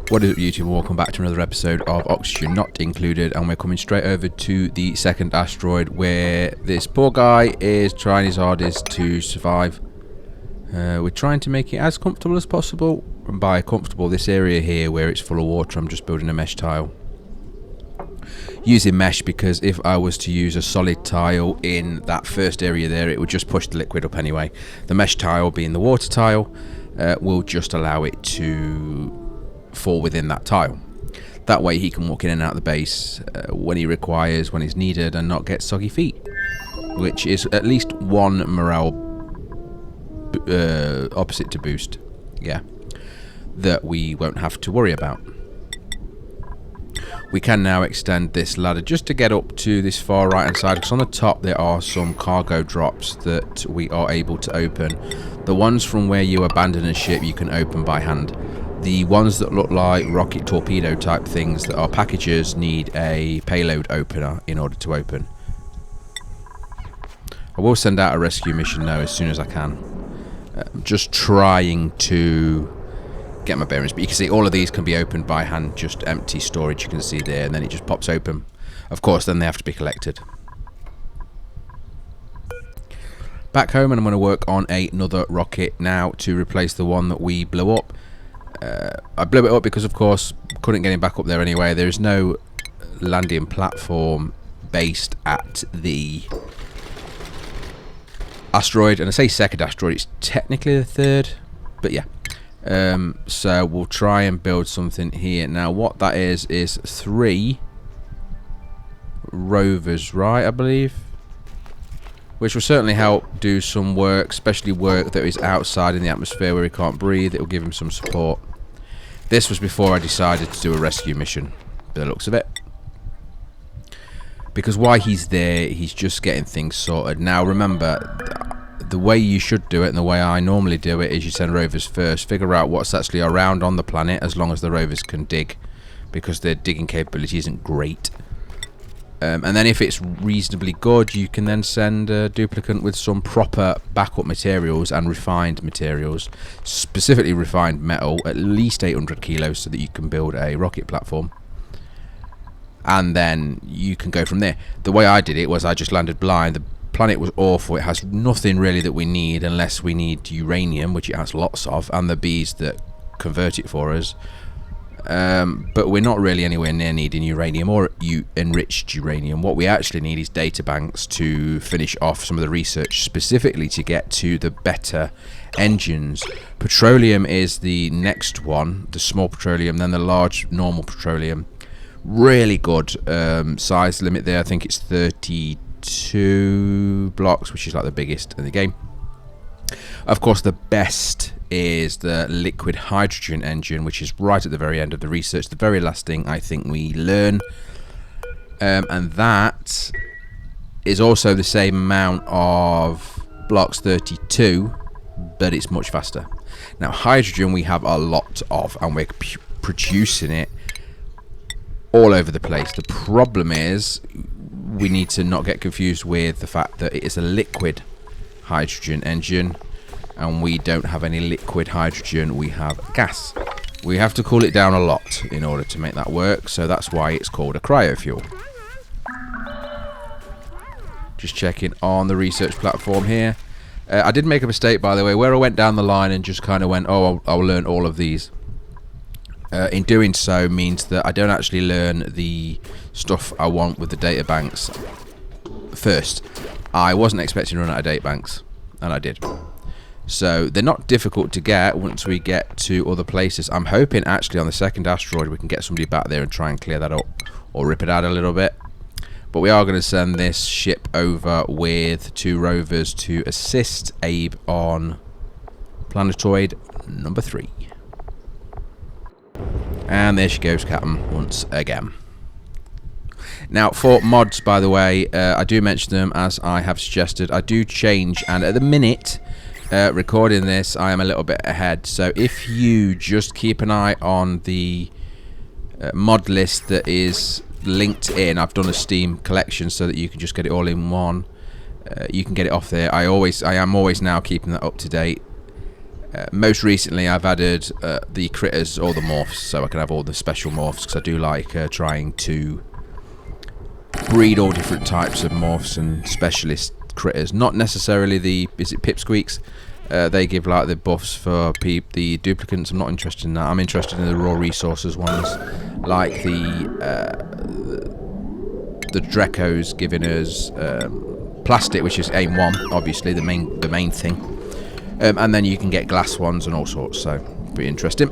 What is up, YouTube? Welcome back to another episode of Oxygen Not Included, and we're coming straight over to the second asteroid where this poor guy is trying his hardest to survive. We're trying to make it as comfortable as possible, and by comfortable, this area here where it's full of water, I'm just building a mesh tile. Using mesh because if I was to use a solid tile in that first area there, it would just push the liquid up anyway. The mesh tile, being the water tile, will just allow it to fall within that tile. That way he can walk in and out of the base when he requires, when it's needed, and not get soggy feet, which is at least one morale opposite to boost, yeah, that we won't have to worry about. We can now extend this ladder just to get up to this far right hand side, because on the top there are some cargo drops that we are able to open. The ones from where you abandon a ship you can open by hand. The ones that look like rocket torpedo type things that are packages need a payload opener in order to open. I will send out a rescue mission though as soon as I can. I'm just trying to get my bearings, but you can see all of these can be opened by hand, just empty storage you can see there, and then it just pops open. Of course then they have to be collected. Back home, and I'm going to work on another rocket now to replace the one that we blew up. I blew it up because of course couldn't get him back up there anyway. There is no landing platform based at the asteroid, and I say second asteroid, it's technically the third, but yeah. So we'll try and build something here. Now what that is 3 rovers, right, I believe, which will certainly help do some work, especially work that is outside in the atmosphere where he can't breathe. It will give him some support. This was before I decided to do a rescue mission, by the looks of it, because while he's there he's just getting things sorted. Now remember, the way you should do it, and the way I normally do it, is you send rovers first, figure out what's actually around on the planet, as long as the rovers can dig, because their digging capability isn't great. And then if it's reasonably good, you can then send a duplicate with some proper backup materials and refined materials, specifically refined metal, at least 800 kilos, so that you can build a rocket platform. And then you can go from there. The way I did it was I just landed blind. The planet was awful. It has nothing really that we need, unless we need uranium, which it has lots of, and the bees that convert it for us. But we're not really anywhere near needing uranium or enriched uranium. What we actually need is data banks to finish off some of the research, specifically to get to the better engines. Petroleum is the next one, the small petroleum, then the large normal petroleum. Really good size limit there. I think it's 32 blocks, which is like the biggest in the game. Of course, the best is the liquid hydrogen engine, which is right at the very end of the research, the very last thing I think we learn, and that is also the same amount of blocks, 32, but it's much faster. Now hydrogen we have a lot of, and we're producing it all over the place. The problem is we need to not get confused with the fact that it is a liquid hydrogen engine, and we don't have any liquid hydrogen, we have gas. We have to cool it down a lot in order to make that work, so that's why it's called a cryofuel. Just checking on the research platform here. I did make a mistake, by the way, where I went down the line and just kind of went, oh, I'll learn all of these. In doing so means that I don't actually learn the stuff I want with the data banks first. I wasn't expecting to run out of data banks, and I did. So they're not difficult to get once we get to other places. I'm hoping actually on the second asteroid we can get somebody back there and try and clear that up, or rip it out a little bit. But we are going to send this ship over with 2 rovers to assist Abe on planetoid number 3. And there she goes, Captain, once again. Now for mods, by the way, I do mention them as I have suggested. I do change, and at the minute recording this I am a little bit ahead, so if you just keep an eye on the mod list that is linked in, I've done a Steam collection so that you can just get it all in one. You can get it off there. I am always now keeping that up to date. Most recently I've added the critters or the morphs, so I can have all the special morphs, because I do like trying to breed all different types of morphs and specialist critters. Not necessarily the, is it pipsqueaks? They give like the buffs for the duplicants. I'm not interested in that. I'm interested in the raw resources ones, like the Dracos giving us plastic, which is aim 1, obviously the main thing. And then you can get glass ones and all sorts, so pretty interesting.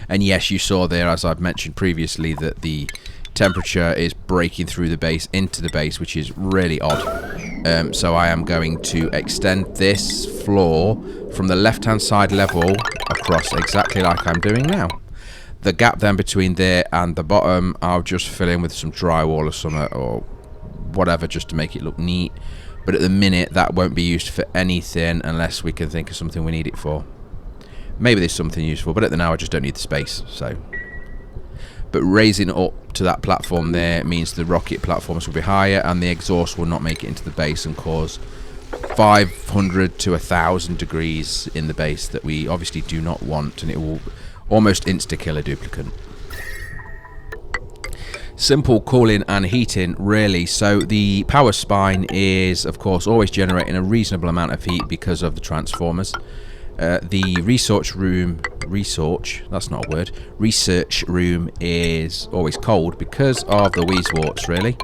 And yes, you saw there, as I've mentioned previously, that the temperature is breaking through the base into the base, which is really odd. So I am going to extend this floor from the left hand side level across exactly like I'm doing now. The gap then between there and the bottom, I'll just fill in with some drywall or something or whatever, just to make it look neat. But at the minute, that won't be used for anything unless we can think of something we need it for. Maybe there's something useful, but at the now I just don't need the space. So, but raising it up to that platform there means the rocket platforms will be higher, and the exhaust will not make it into the base and cause 500 to 1,000 degrees in the base that we obviously do not want, and it will almost insta-kill a duplicant. Simple cooling and heating, really. So the power spine is, of course, always generating a reasonable amount of heat because of the transformers. The research room is always cold because of the Wheezeworts, really.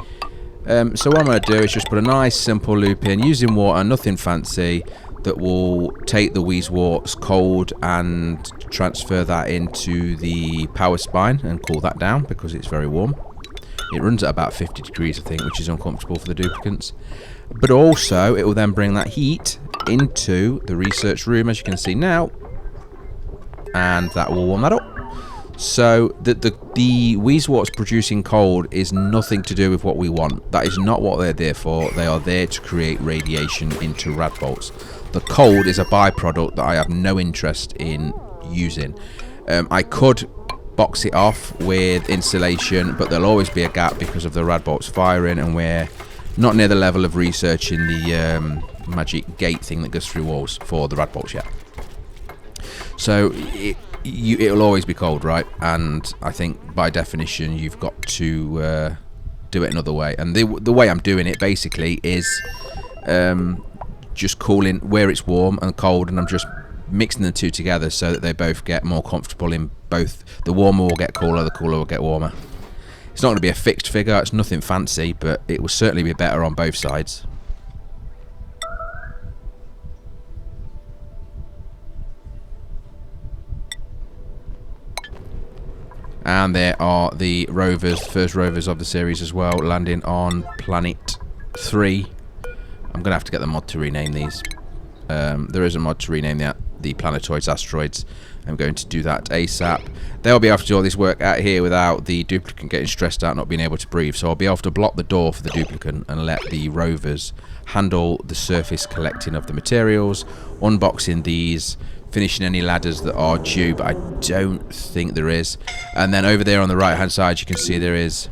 So what I'm going to do is just put a nice simple loop in using water, nothing fancy, that will take the Wheezeworts cold and transfer that into the power spine and cool that down because it's very warm. It runs at about 50 degrees, I think, which is uncomfortable for the duplicants. But also, it will then bring that heat into the research room, as you can see now. And that will warm that up. So, the Wheezeworts producing cold is nothing to do with what we want. That is not what they're there for. They are there to create radiation into rad bolts. The cold is a byproduct that I have no interest in using. I could box it off with insulation, but there'll always be a gap because of the rad bolts firing, and we're not near the level of researching the magic gate thing that goes through walls for the rad bolts yet. So it'll always be cold, right? And I think by definition you've got to do it another way, and the way I'm doing it basically is just cooling where it's warm and cold, and I'm just mixing the two together so that they both get more comfortable in both. The warmer will get cooler, the cooler will get warmer. It's not going to be a fixed figure, it's nothing fancy, but it will certainly be better on both sides. And there are the rovers, first rovers of the series as well, landing on planet 3. I'm going to have to get the mod to rename these. There is a mod to rename the planetoids, asteroids. I'm going to do that ASAP. They'll be able to do all this work out here without the duplicant getting stressed out, not being able to breathe. So I'll be able to block the door for the duplicant and let the rovers handle the surface collecting of the materials, unboxing these, finishing any ladders that are due, but I don't think there is. And then over there on the right hand side you can see there is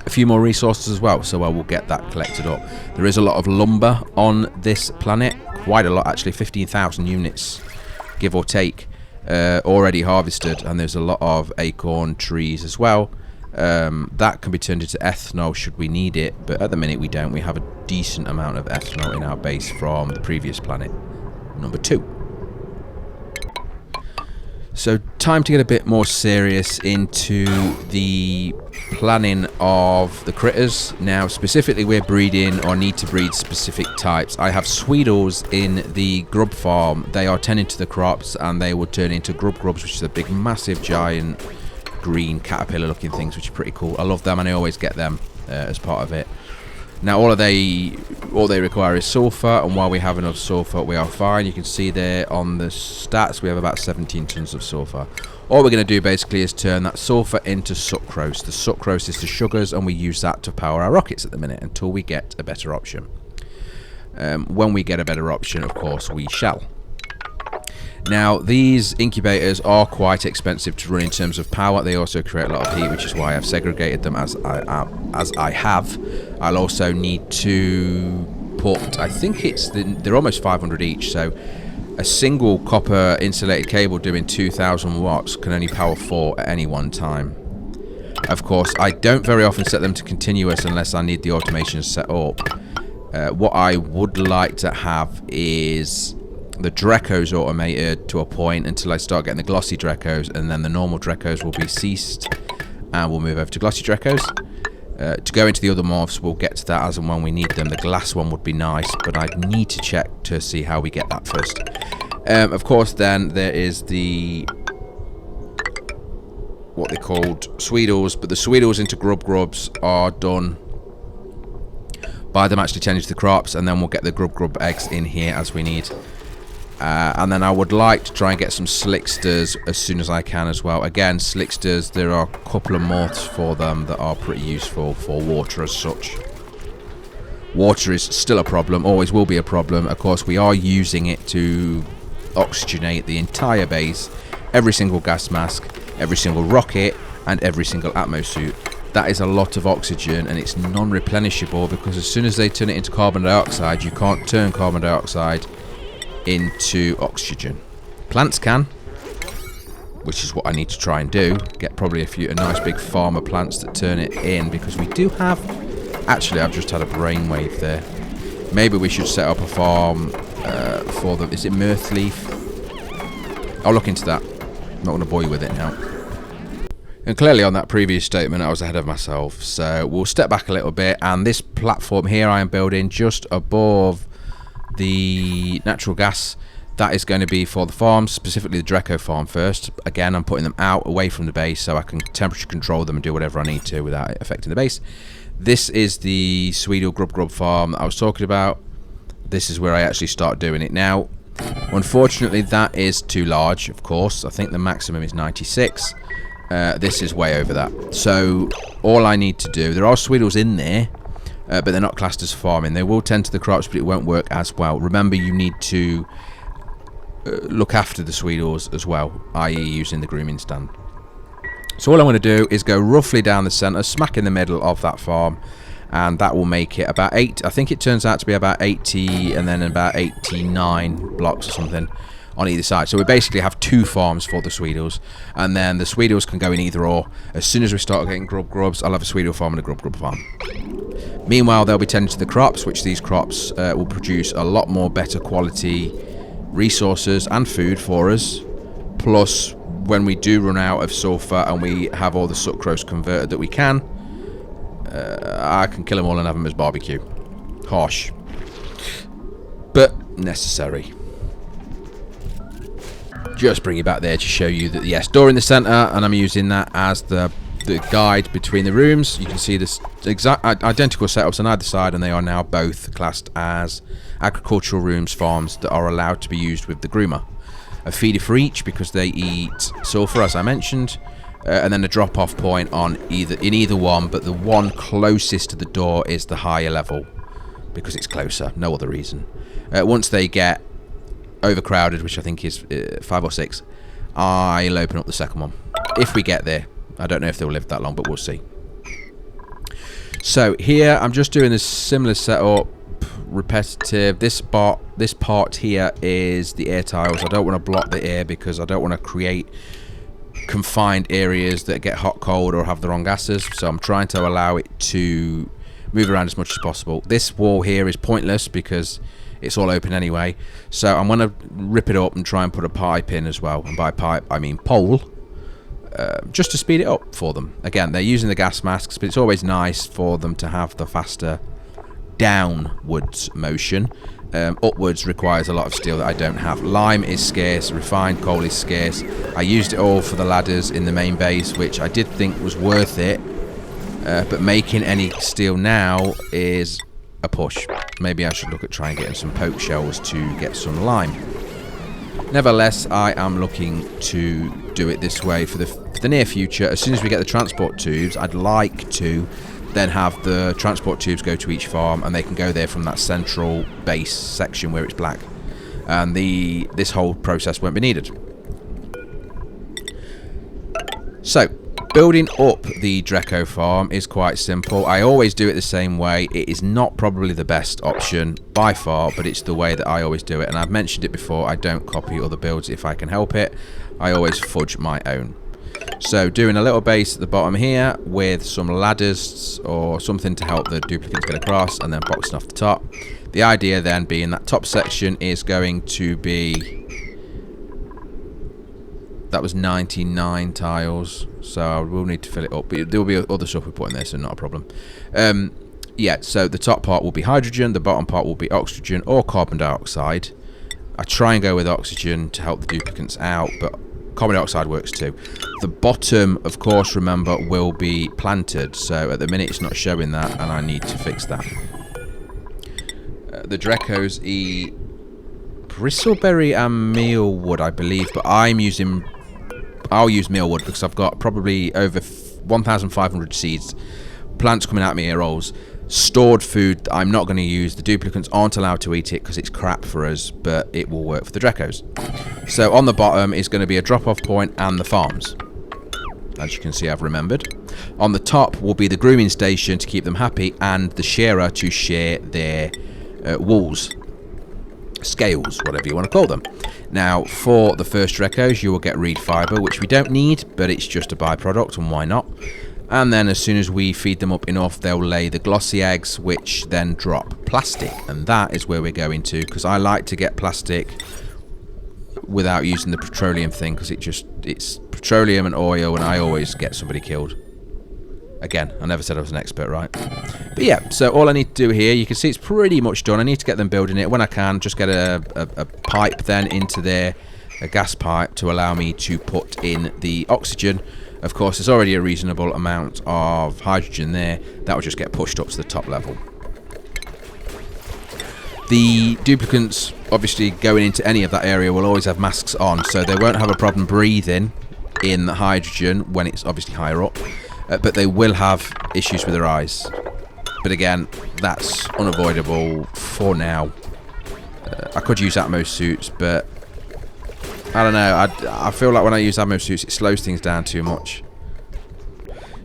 a few more resources as well, so I will get that collected up. There is a lot of lumber on this planet, quite a lot actually, 15,000 units give or take already harvested, and there's a lot of acorn trees as well. That can be turned into ethanol should we need it, but at the minute we don't. We have a decent amount of ethanol in our base from the previous planet, number 2. So time to get a bit more serious into the planning of the critters. Now specifically we're breeding, or need to breed, specific types. I have Sweedles in the grub farm. They are tending to the crops and they will turn into grubs, which is a big massive giant green caterpillar looking things, which are pretty cool. I love them and I always get them as part of it. Now all they require is sulfur, and while we have enough sulfur we are fine. You can see there on the stats we have about 17 tons of sulfur. All we're going to do basically is turn that sulfur into sucrose. The sucrose is the sugars, and we use that to power our rockets at the minute until we get a better option. When we get a better option, of course we shall. Now these incubators are quite expensive to run in terms of power. They also create a lot of heat, which is why I've segregated them as I have. I'll also need to put, I think they're almost 500 each, so a single copper insulated cable doing 2000 watts can only power 4 at any one time. Of course, I don't very often set them to continuous unless I need the automation set up. What I would like to have is the 𝐷𝐄𝐿 automated to a point until I start getting the glossy 𝐷𝐄𝐿s, and then the normal 𝐷𝐄𝐿s will be ceased and we'll move over to glossy 𝐷𝐄𝐿s. To go into the other morphs, we'll get to that as and when we need them. The glass one would be nice, but I need to check to see how we get that first. Of course, then there is the what they called Sweedles, but the Sweedles into grubs are done by them actually tending to the crops, and then we'll get the grub eggs in here as we need. And then I would like to try and get some slicksters as soon as I can as well. Again, slicksters, there are a couple of morphs for them that are pretty useful for water as such. Water is still a problem, always will be a problem. Of course, we are using it to oxygenate the entire base, every single gas mask, every single rocket, and every single Atmo suit. That is a lot of oxygen, and it's non-replenishable because as soon as they turn it into carbon dioxide, you can't turn carbon dioxide into oxygen. Plants can, which is what I need to try and do. Get probably a nice big farm of plants that turn it in, because we do have... Actually, I've just had a brainwave there. Maybe we should set up a farm for them. Is it Mirthleaf? I'll look into that. I'm not going to bore you with it now. And clearly on that previous statement I was ahead of myself, so we'll step back a little bit. And this platform here I am building just above the natural gas, that is going to be for the farms, specifically the 𝐷𝐿 farm first. Again, I'm putting them out away from the base so I can temperature control them and do whatever I need to without it affecting the base. This is the Sweedle grub farm that I was talking about. This is where I actually start doing it now. Unfortunately, that is too large, of course. I think the maximum is 96. This is way over that. So all I need to do, there are Sweedles in there, but they're not classed as farming. They will tend to the crops, but it won't work as well. Remember, you need to look after the Sweedles as well, i.e. using the grooming stand. So all I'm going to do is go roughly down the centre, smack in the middle of that farm, and that will make it about 8. I think it turns out to be about 80 and then about 89 blocks or something on either side. So we basically have 2 farms for the Sweedles, and then the Sweedles can go in either or. As soon as we start getting grubs, I'll have a Sweedle farm and a grub farm. Meanwhile, they'll be tending to the crops, which these crops will produce a lot more better quality resources and food for us. Plus, when we do run out of sulfur and we have all the sucrose converted that we can, I can kill them all and have them as barbecue. Harsh, but necessary. Just bring you back there to show you that, yes, door in the centre, and I'm using that as the guide between the rooms. You can see this exact identical setups on either side, and they are now both classed as agricultural rooms, farms that are allowed to be used with the groomer. A feeder for each because they eat sulfur, as I mentioned, and then a drop-off point on either one, but the one closest to the door is the higher level because it's closer, no other reason. Once they get overcrowded, which I think is 5 or 6, I'll open up the second one if we get there. I don't know if they'll live that long, but we'll see. So here I'm just doing a similar setup, repetitive. This part here is the air tiles. I don't want to block the air because I don't want to create confined areas that get hot, cold, or have the wrong gases. So I'm trying to allow it to move around as much as possible. This wall here is pointless because it's all open anyway. So I'm going to rip it up and try and put a pipe in as well. And by pipe, I mean pole. Just to speed it up for them. Again, they're using the gas masks, but it's always nice for them to have the faster downwards motion. Upwards requires a lot of steel that I don't have. Lime is scarce, refined coal is scarce. I used it all for the ladders in the main base, which I did think was worth it, but making any steel now is a push. Maybe I should look at trying getting some poke shells to get some lime. Nevertheless, I am looking to do it this way for the near future. As soon as we get the transport tubes, I'd like to then have the transport tubes go to each farm, and they can go there from that central base section where it's black, and this whole process won't be needed. So Building up the 𝐷𝐄𝐄 farm is quite simple. I always do it the same way. It is not probably the best option by far, but it's the way that I always do it. And I've mentioned it before, I don't copy other builds if I can help it. I always fudge my own. So doing a little base at the bottom here with some ladders or something to help the duplicates get across, and then boxing off the top. The idea then being that top section is going to be... That was 99 tiles, so we'll need to fill it up. But there will be other stuff we put in there, so not a problem. Yeah, so the top part will be hydrogen, the bottom part will be oxygen or carbon dioxide. I try and go with oxygen to help the duplicates out, but carbon dioxide works too. The bottom, of course, remember, will be planted. So at the minute it's not showing that, and I need to fix that. The 𝐷𝐄𝐄s eat bristleberry and mealwood, I believe, but I'll use mealwood because I've got probably over 1,500 seeds, plants coming out of my ear holes, stored food that I'm not going to use. The duplicates aren't allowed to eat it because it's crap for us, but it will work for the 𝐷𝐄𝐄s. So on the bottom is going to be a drop-off point and the farms. As you can see, I've remembered. On the top will be the grooming station to keep them happy, and the shearer to shear their wools. Scales, whatever you want to call them. Now, for the first 𝐷𝐄𝐄s, you will get reed fibre, which we don't need, but it's just a byproduct, and why not? And then as soon as we feed them up enough, they'll lay the glossy eggs, which then drop plastic, and that is where we're going to, because I like to get plastic without using the petroleum thing, because it's petroleum and oil, and I always get somebody killed. Again, I never said I was an expert, right? But yeah, so all I need to do here, you can see it's pretty much done. I need to get them building it. When I can, just get a pipe then into there, a gas pipe, to allow me to put in the oxygen. Of course, there's already a reasonable amount of hydrogen there. That will just get pushed up to the top level. The duplicates, obviously, going into any of that area will always have masks on, so they won't have a problem breathing in the hydrogen when it's obviously higher up. But they will have issues with their eyes. But again, that's unavoidable for now. I could use Atmo suits, but I don't know. I feel like when I use Atmo suits, it slows things down too much.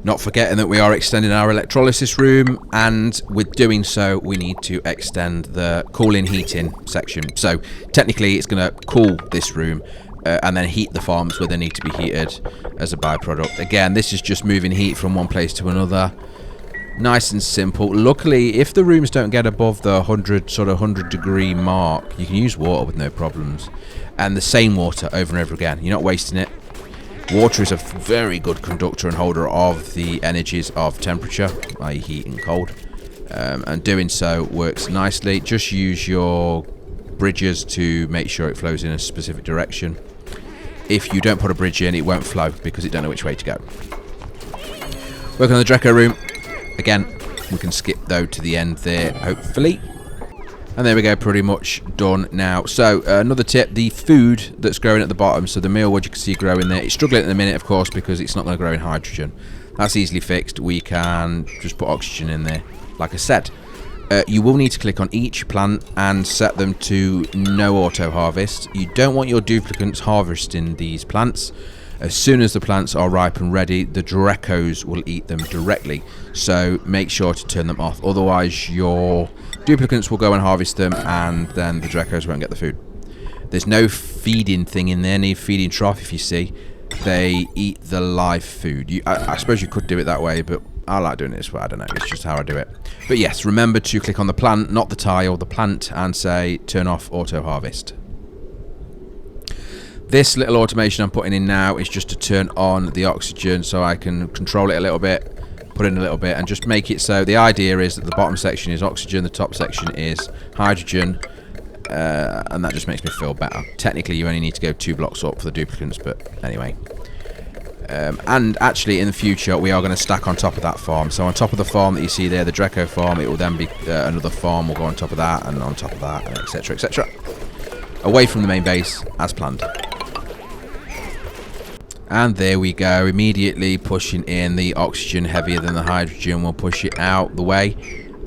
Not forgetting that we are extending our electrolysis room, and with doing so, we need to extend the cooling heating section. So technically, it's going to cool this room. And then heat the farms where they need to be heated as a byproduct. Again, this is just moving heat from one place to another. Nice and simple. Luckily, if the rooms don't get above the 100 degree mark, you can use water with no problems. And the same water over and over again. You're not wasting it. Water is a very good conductor and holder of the energies of temperature, i.e. heat and cold. And doing so works nicely. Just use your bridges to make sure it flows in a specific direction. If you don't put a bridge in, it won't flow because it don't know which way to go. Working on the 𝐷𝐄𝐄 room. Again, we can skip though to the end there, hopefully. And there we go, pretty much done now. So another tip, the food that's growing at the bottom, so the mealwood you can see growing there, it's struggling at the minute, of course, because it's not going to grow in hydrogen. That's easily fixed. We can just put oxygen in there, like I said. You will need to click on each plant and set them to no auto harvest. You don't want your duplicates harvesting these plants. As soon as the plants are ripe and ready, the 𝐷𝐄𝐄s will eat them directly. So make sure to turn them off. Otherwise, your duplicates will go and harvest them, and then the 𝐷𝐄𝐄s won't get the food. There's no feeding thing in there, no feeding trough, if you see. They eat the live food. I suppose you could do it that way, but I like doing it this way. I don't know. It's just how I do it. But yes, remember to click on the plant, not the tile, the plant, and say turn off auto harvest. This little automation I'm putting in now is just to turn on the oxygen so I can control it a little bit, put in a little bit, and just make it so the idea is that the bottom section is oxygen, the top section is hydrogen, and that just makes me feel better. Technically, you only need to go 2 blocks up for the duplicates, but anyway. And actually, in the future, we are going to stack on top of that farm. So on top of the farm that you see there, the 𝐷𝐄𝐄 farm, it will then be another farm will go on top of that, and on top of that, and etc, etc. Away from the main base, as planned. And there we go, immediately pushing in the oxygen heavier than the hydrogen. We'll push it out the way.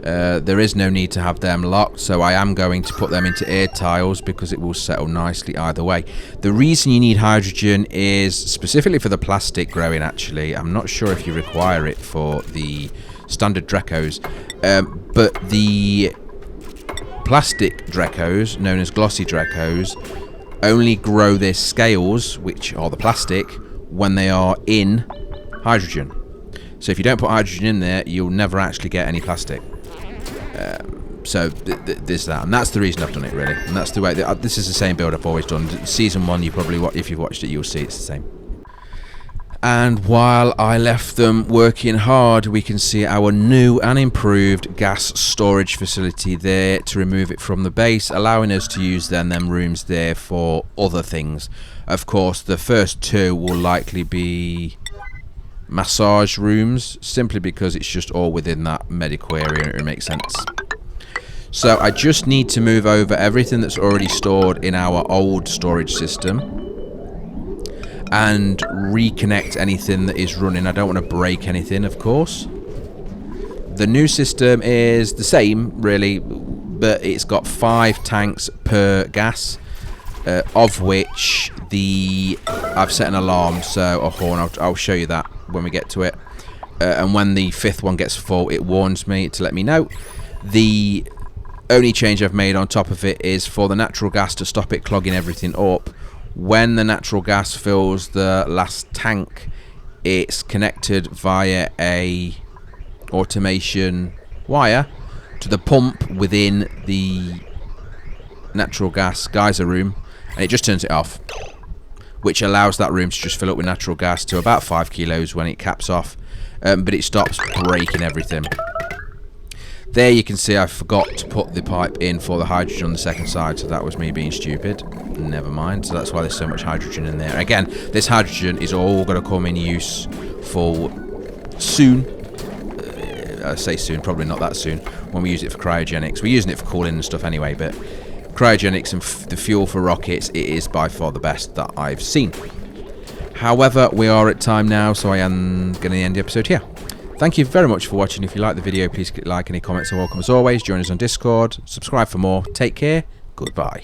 There is no need to have them locked, so I am going to put them into air tiles because it will settle nicely either way. The reason you need hydrogen is specifically for the plastic growing, actually. I'm not sure if you require it for the standard 𝐑𝐄𝐋𝐿s, but the plastic 𝐑𝐄𝐋𝐿s, known as glossy 𝐑𝐑𝐄𝐋𝐿s, only grow their scales, which are the plastic, when they are in hydrogen. So if you don't put hydrogen in there, you'll never actually get any plastic. So there's that, and that's the reason I've done it, really. And that's the way. This is the same build I've always done. Season 1, you probably, if you've watched it, you'll see it's the same. And while I left them working hard, we can see our new and improved gas storage facility there to remove it from the base, allowing us to use them rooms there for other things. Of course, the first 2 will likely be massage rooms, simply because it's just all within that medical area and it makes sense. So I just need to move over everything that's already stored in our old storage system and reconnect anything that is running. I don't want to break anything, of course. The new system is the same, really, but it's got 5 tanks per gas, of which I've set an alarm, so a horn. I'll show you that when we get to it. And when the 5th one gets full, it warns me to let me know. The only change I've made on top of it is for the natural gas to stop it clogging everything up. When the natural gas fills the last tank, it's connected via a automation wire to the pump within the natural gas geyser room, and it just turns it off, which allows that room to just fill up with natural gas to about 5 kilos when it caps off, but it stops breaking everything. There you can see I forgot to put the pipe in for the hydrogen on the second side, so that was me being stupid. Never mind. So that's why there's so much hydrogen in there. Again, this hydrogen is all going to come in use for soon. I say soon, probably not that soon, when we use it for cryogenics. We're using it for cooling and stuff anyway, but cryogenics and the fuel for rockets, it is by far the best that I've seen. However, we are at time now, so I am going to end the episode here. Thank you very much for watching. If you like the video, please click like, any comments are welcome as always. Join us on Discord, subscribe for more. Take care. Goodbye.